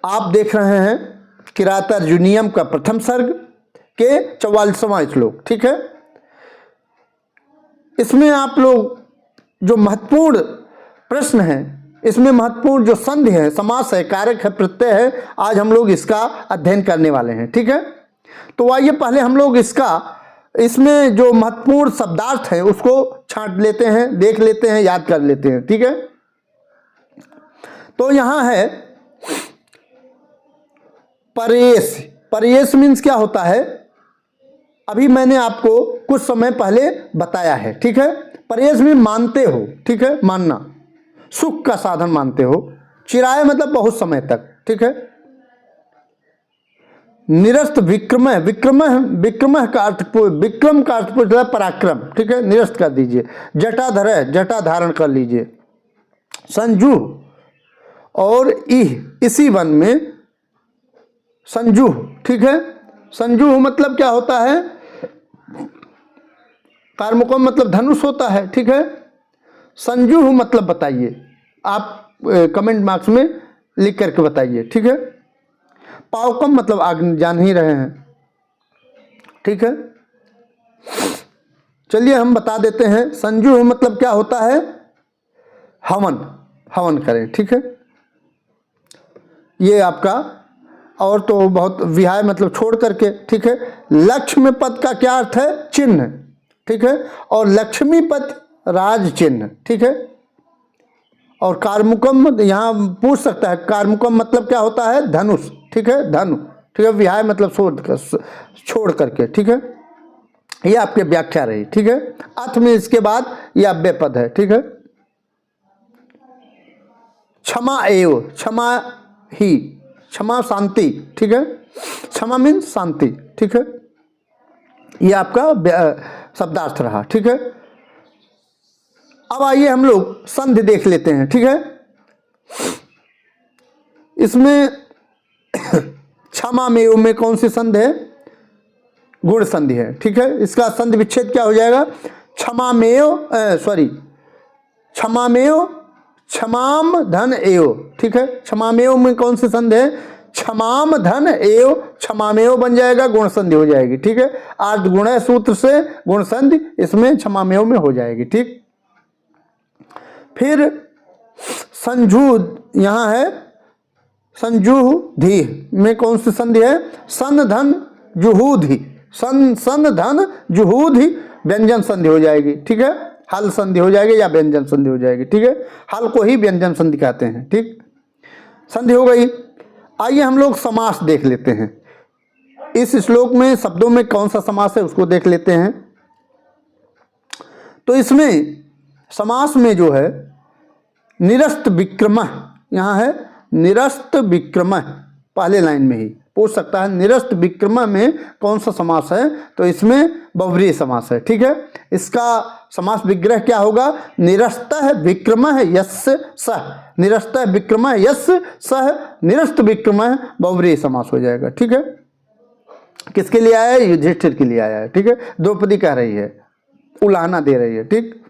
आप देख रहे हैं किरात अर्जुनीयम का प्रथम सर्ग के 44वां श्लोक। ठीक है, इसमें आप लोग जो महत्वपूर्ण प्रश्न है, इसमें महत्वपूर्ण जो संधि है, समास है, कारक है, प्रत्यय है, आज हम लोग इसका अध्ययन करने वाले हैं। ठीक है, तो आइए पहले हम लोग इसमें जो महत्वपूर्ण शब्दार्थ है उसको छांट लेते हैं, देख लेते हैं, याद कर लेते हैं। ठीक है, तो यहां है परेश। परेश मीन्स क्या होता है, अभी मैंने आपको कुछ समय पहले बताया है। ठीक है, परेश में मानते हो। ठीक है, मानना, सुख का साधन मानते हो। चिराय मतलब बहुत समय तक। ठीक है, निरस्त विक्रमः। विक्रमः का अर्थ, विक्रम का अर्थ पराक्रम। ठीक है, निरस्त कर दीजिए। जटाधर, जटा धारण कर लीजिए। संजूह और इसी वन में संजूह। ठीक है, संजूह मतलब क्या होता है, कार्मुकम मतलब धनुष होता है। ठीक है, संजूह मतलब बताइए, आप कमेंट बॉक्स में लिख करके बताइए। ठीक है, पावकम मतलब आग जान ही रहे हैं। ठीक है, चलिए हम बता देते हैं। संजूह मतलब क्या होता है, हवन, हवन करें। ठीक है, ये आपका, और तो बहुत, विहाय मतलब छोड़ करके। ठीक है, लक्ष्मी पद का क्या अर्थ है, चिन्ह। ठीक है, और लक्ष्मी पद राज चिन्ह। ठीक है, और कार्मुकम यहाँ पूछ सकता है, कार्मुकम मतलब क्या होता है, धनुष। ठीक है, धनु। ठीक है, विहाय मतलब छोड़ करके। ठीक है, ये आपकी व्याख्या रही। ठीक है, अर्थ में इसके बाद ये अव्यय पद है। ठीक है, क्षमा एव, क्षमा ही, क्षमा शांति। ठीक है, क्षमा मीन्स शांति। ठीक है, ये आपका शब्दार्थ रहा। ठीक है, अब आइए हम लोग संधि देख लेते हैं। ठीक है, इसमें क्षमा में कौन सी संधि है, गुण संधि है। ठीक है, इसका संधि विच्छेद क्या हो जाएगा, क्षमामेव क्षमाम धन एव। ठीक है, क्षमामेव में कौन सी संधि है, क्षमाम धन एव, क्षमामेव बन जाएगा, गुण संधि हो जाएगी। ठीक है, आर्ध गुण सूत्र से गुण संधि इसमें क्षमामेव में हो जाएगी। ठीक, फिर संजूह यहाँ है, संजूह धी में कौन सी संधि है, सन धन जुहूधि, सन धन जुहूधि, व्यंजन संधि हो जाएगी। ठीक है, हल संधि हो जाएगी या व्यंजन संधि हो जाएगी। ठीक है, हल को ही व्यंजन संधि कहते हैं। ठीक, संधि हो गई। आइए हम लोग समास देख लेते हैं। इस श्लोक में शब्दों में कौन सा समास है उसको देख लेते हैं। तो इसमें समास में जो है निरस्त विक्रमः, यहाँ है निरस्त विक्रमः, पहले लाइन में ही पूछ सकता है निरस्त विक्रमः में कौन सा समास है, तो इसमें बहुव्रीहि समास है। ठीक है, इसका समास विग्रह क्या होगा, निरस्तः विक्रमः यस्य सः, निरस्तः विक्रमः यस्य सः, निरस्त विक्रमः बहुव्रीहि समास हो जाएगा। ठीक है, किसके लिए आया है, युधिष्ठिर के लिए आया है। ठीक है, द्रौपदी कह रही है, उलाहना दे रही है। ठीक,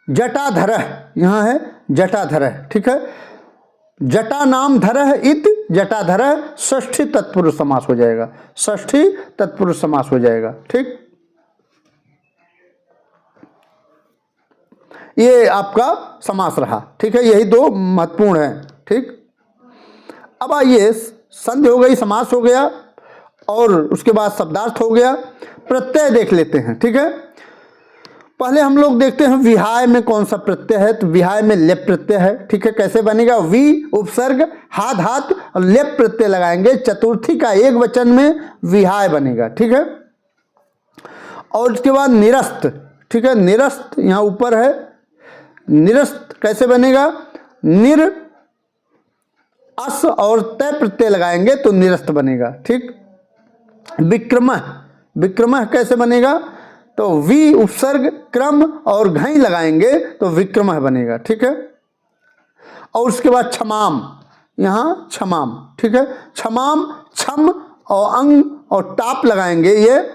जटाधरः, यहाँ है जटाधरः। ठीक है, जटा नाम धरः इत जटाधरः, षष्ठी तत्पुरुष समास हो जाएगा, षष्ठी तत्पुरुष समास हो जाएगा। ठीक, ये आपका समास रहा। ठीक है, यही दो महत्वपूर्ण है। ठीक, अब आइए संधि हो गई, समास हो गया, और उसके बाद शब्दार्थ हो गया। प्रत्यय देख लेते हैं। ठीक है, पहले हम लोग देखते हैं विहाय में कौन सा प्रत्यय है, तो विहाय में लेप प्रत्यय है। ठीक है, कैसे बनेगा, वी उपसर्ग हाथ हाथ और लेप प्रत्यय लगाएंगे, चतुर्थी का एक वचन में विहाय बनेगा। ठीक है, और उसके बाद निरस्त। ठीक है, निरस्त यहाँ ऊपर है, निरस्त कैसे बनेगा, निर अस और तय प्रत्यय लगाएंगे तो निरस्त बनेगा। ठीक, विक्रमः, विक्रमः कैसे बनेगा, तो वी उपसर्ग क्रम और घई लगाएंगे तो विक्रमः बनेगा। ठीक है, और उसके बाद क्षमाम, यहाँ क्षमाम। ठीक है, क्षमाम, क्षम और अंग और टाप लगाएंगे, ये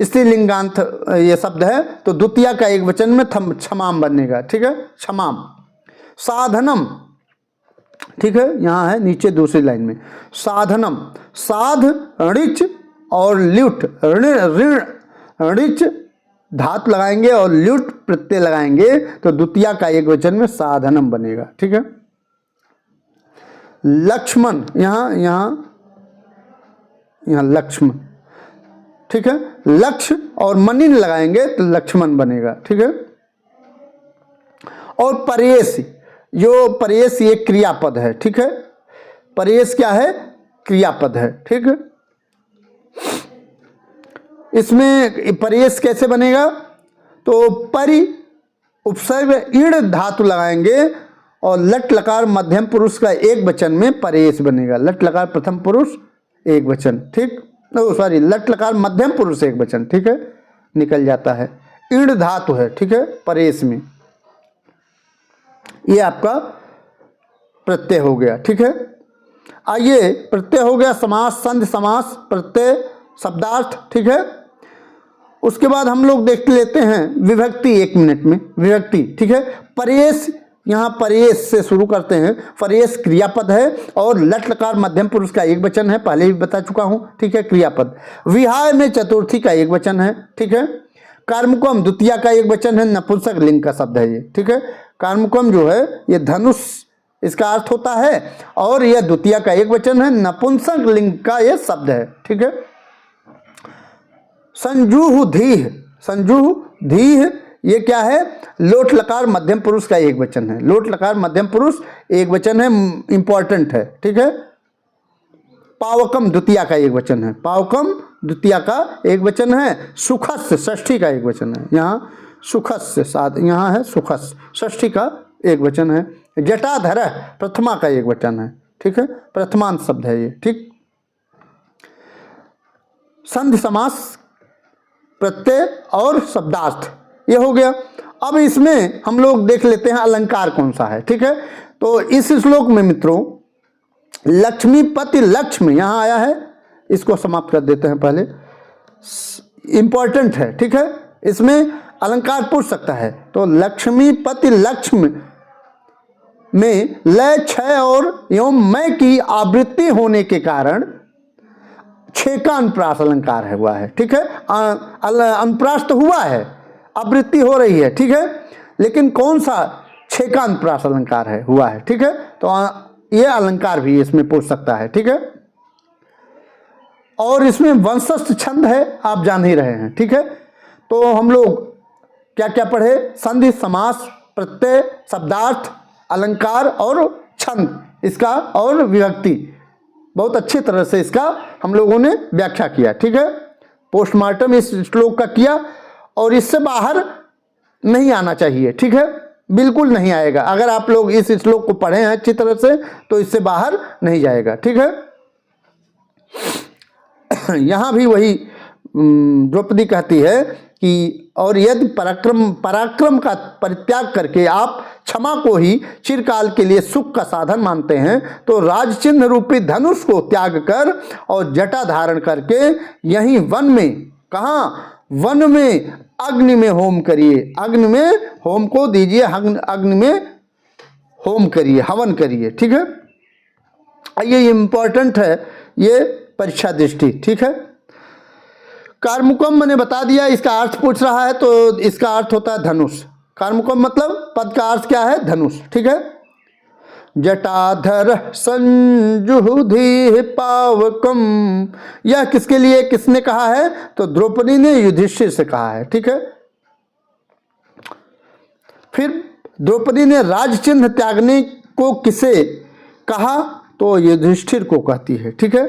स्त्रीलिंगांत ये शब्द है, तो द्वितीया का एक वचन में क्षमाम बनेगा। ठीक है, क्षमाम। साधनम, ठीक है, यहाँ है नीचे दूसरी लाइन में। साधनम, साध ऋच और ल्युट, ऋण ऋच धातु लगाएंगे और ल्युट प्रत्यय लगाएंगे तो द्वितीया का एक वचन में साधनम बनेगा। ठीक है। लक्ष्मण, यहाँ लक्ष्मण, ठीक है, लक्ष्य और मनिन लगाएंगे तो लक्ष्मण बनेगा। ठीक है। और परेश, जो परेश ये क्रियापद है। ठीक है, परेश क्या है? क्रियापद है। ठीक है। इसमें परेश कैसे बनेगा? तो परि उपसर्ग इण धातु लगाएंगे और लट लकार मध्यम पुरुष का एक वचन में परेश बनेगा। लट लकार प्रथम पुरुष एक वचन, ठीक, सॉरी, लट लकार मध्यम पुरुष एक वचन। ठीक है, निकल जाता है, इण धातु है। ठीक है, परेश में ये आपका प्रत्यय हो गया। ठीक है। आइए, प्रत्यय हो गया, समास, संधि समास, प्रत्यय, शब्दार्थ। ठीक है। उसके बाद हम लोग देख लेते हैं विभक्ति, 1 मिनट में विभक्ति। ठीक है। परेश, यहाँ परेश से शुरू करते हैं। परेश क्रियापद है और लट लकार मध्यम पुरुष का एक वचन है, पहले भी बता चुका हूँ। ठीक है, क्रियापद। विहाय में चतुर्थी का एक वचन है। ठीक है। कर्मकम द्वितीया का एक वचन है, नपुंसक लिंग का शब्द है ये। ठीक है। कर्मकम जो है ये धनुष इसका अर्थ होता है और यह द्वितीया का एक वचन है, नपुंसक लिंग का यह शब्द है। ठीक है। संजूह धीह, संजूह धीह ये क्या है? लोट लकार मध्यम पुरुष का एक वचन है। लोट लकार मध्यम पुरुष एक वचन है, इंपॉर्टेंट है। ठीक है। पावकम द्वितीया का एक वचन है। पावकम द्वितीया का एक वचन है। सुखस्य षष्ठी का एक वचन है। यहाँ सुखस्य साथ, यहाँ है सुखस, षष्ठी का एक वचन है। जटाधर प्रथमा का एक वचन है। ठीक है, प्रथमांत शब्द है ये। ठीक। संधि समास, प्रत्यय और शब्दार्थ, ये हो गया। अब इसमें हम लोग देख लेते हैं अलंकार कौन सा है। ठीक है। तो इस श्लोक में मित्रों लक्ष्मीपति लक्ष्मी यहाँ आया है, इसको समाप्त कर देते हैं पहले, इंपॉर्टेंट है। ठीक है, इसमें अलंकार पूछ सकता है। तो लक्ष्मीपति लक्ष्मी में लय, क्षय और एवं मैं की आवृत्ति होने के कारण छः का अनुप्रास अलंकार है हुआ है। ठीक है, अनुप्रास तो हुआ है, आवृत्ति हो रही है। ठीक है, लेकिन कौन सा? छः का अनुप्रास अलंकार है हुआ है। ठीक है, तो ये अलंकार भी इसमें पूछ सकता है। ठीक है। और इसमें वंशस्थ छंद है, आप जान ही रहे हैं। ठीक है। तो हम लोग क्या क्या पढ़े? संधि, समास, प्रत्यय, शब्दार्थ, अलंकार और छंद इसका, और विभक्ति। बहुत अच्छी तरह से इसका हम लोगों ने व्याख्या किया। ठीक है, पोस्टमार्टम इस श्लोक का किया और इससे बाहर नहीं आना चाहिए। ठीक है, बिल्कुल नहीं आएगा। अगर आप लोग इस श्लोक को पढ़े हैं अच्छी तरह से तो इससे बाहर नहीं जाएगा। ठीक है। यहाँ भी वही द्रौपदी कहती है कि और यदि पराक्रम का परित्याग करके आप क्षमा को ही चिरकाल के लिए सुख का साधन मानते हैं तो राजचिन्ह रूपी धनुष को त्याग कर और जटा धारण करके यहीं वन में, कहाँ? वन में अग्नि में होम करिए। अग्नि में होम को दीजिए, अग्नि में होम करिए, हवन करिए। ठीक है, ये इंपॉर्टेंट है, ये परीक्षा दृष्टि। ठीक है। कार्मुकम मैंने बता दिया, इसका अर्थ पूछ रहा है तो इसका अर्थ होता है धनुष। कार्मुकम मतलब पद का अर्थ क्या है? धनुष। ठीक है। जटाधर संजुधि पावकम, यह किसके लिए, किसने कहा है? तो द्रौपदी ने युधिष्ठिर से कहा है। ठीक है। फिर द्रौपदी ने राजचिन्ह त्यागने को किसे कहा? तो युधिष्ठिर को कहती है। ठीक है।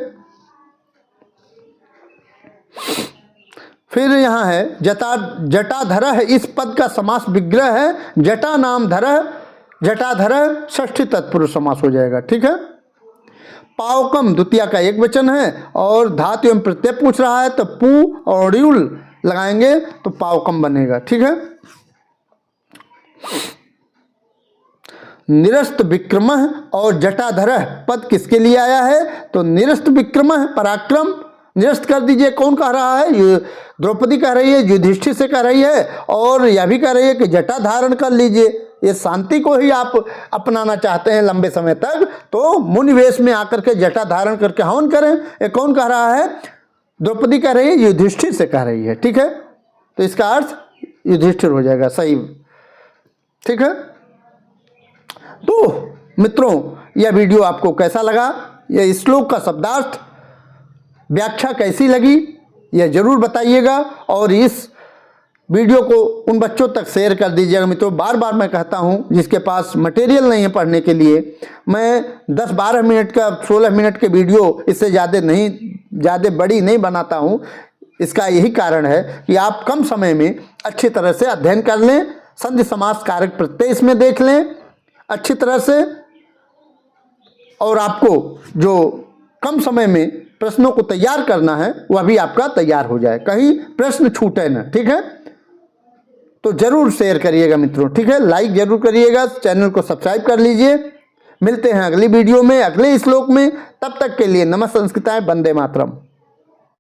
फिर यहाँ है जटाधर है, इस पद का समास विग्रह है। जटा नाम धर, जटाधर षष्ठी तत्पुरुष समास हो जाएगा। ठीक है। पावकम द्वितीया का एक वचन है और धातु एवं प्रत्यय पूछ रहा है तो पू और ड्यूल लगाएंगे तो पावकम बनेगा। ठीक है। निरस्त विक्रम और जटाधर पद किसके लिए आया है? तो निरस्त विक्रम पराक्रम, निरस्त कर दीजिए। कौन कह रहा है? द्रौपदी कह रही है, युधिष्ठिर से कह रही है और यह भी कह रही है कि जटा धारण कर लीजिए। ये शांति को ही आप अपनाना चाहते हैं लंबे समय तक, तो मुनिवेश में आकर के जटा धारण करके हवन करें। ये कौन कह रहा है? द्रौपदी कह रही है, युधिष्ठिर से कह रही है। ठीक है, तो इसका अर्थ युधिष्ठिर हो जाएगा, सही। ठीक है, तो मित्रों यह वीडियो आपको कैसा लगा, यह श्लोक का शब्दार्थ व्याख्या कैसी लगी, यह जरूर बताइएगा। और इस वीडियो को उन बच्चों तक शेयर कर दीजिएगा। मित्रों बार बार मैं कहता हूं, जिसके पास मटेरियल नहीं है पढ़ने के लिए, मैं 10-12 मिनट का 16 मिनट के वीडियो इससे ज़्यादा बड़ी नहीं बनाता हूं। इसका यही कारण है कि आप कम समय में अच्छी तरह से अध्ययन कर लें, संधि समास कारक प्रत्यय इसमें देख लें अच्छी तरह से, और आपको जो कम समय में प्रश्नों को तैयार करना है वह भी आपका तैयार हो जाए, कहीं प्रश्न छूटे ना। ठीक है, तो जरूर शेयर करिएगा मित्रों। ठीक है, लाइक जरूर करिएगा, चैनल को सब्सक्राइब कर लीजिए। मिलते हैं अगली वीडियो में अगले श्लोक में, तब तक के लिए नमः संस्कृताय, वंदे मातरम।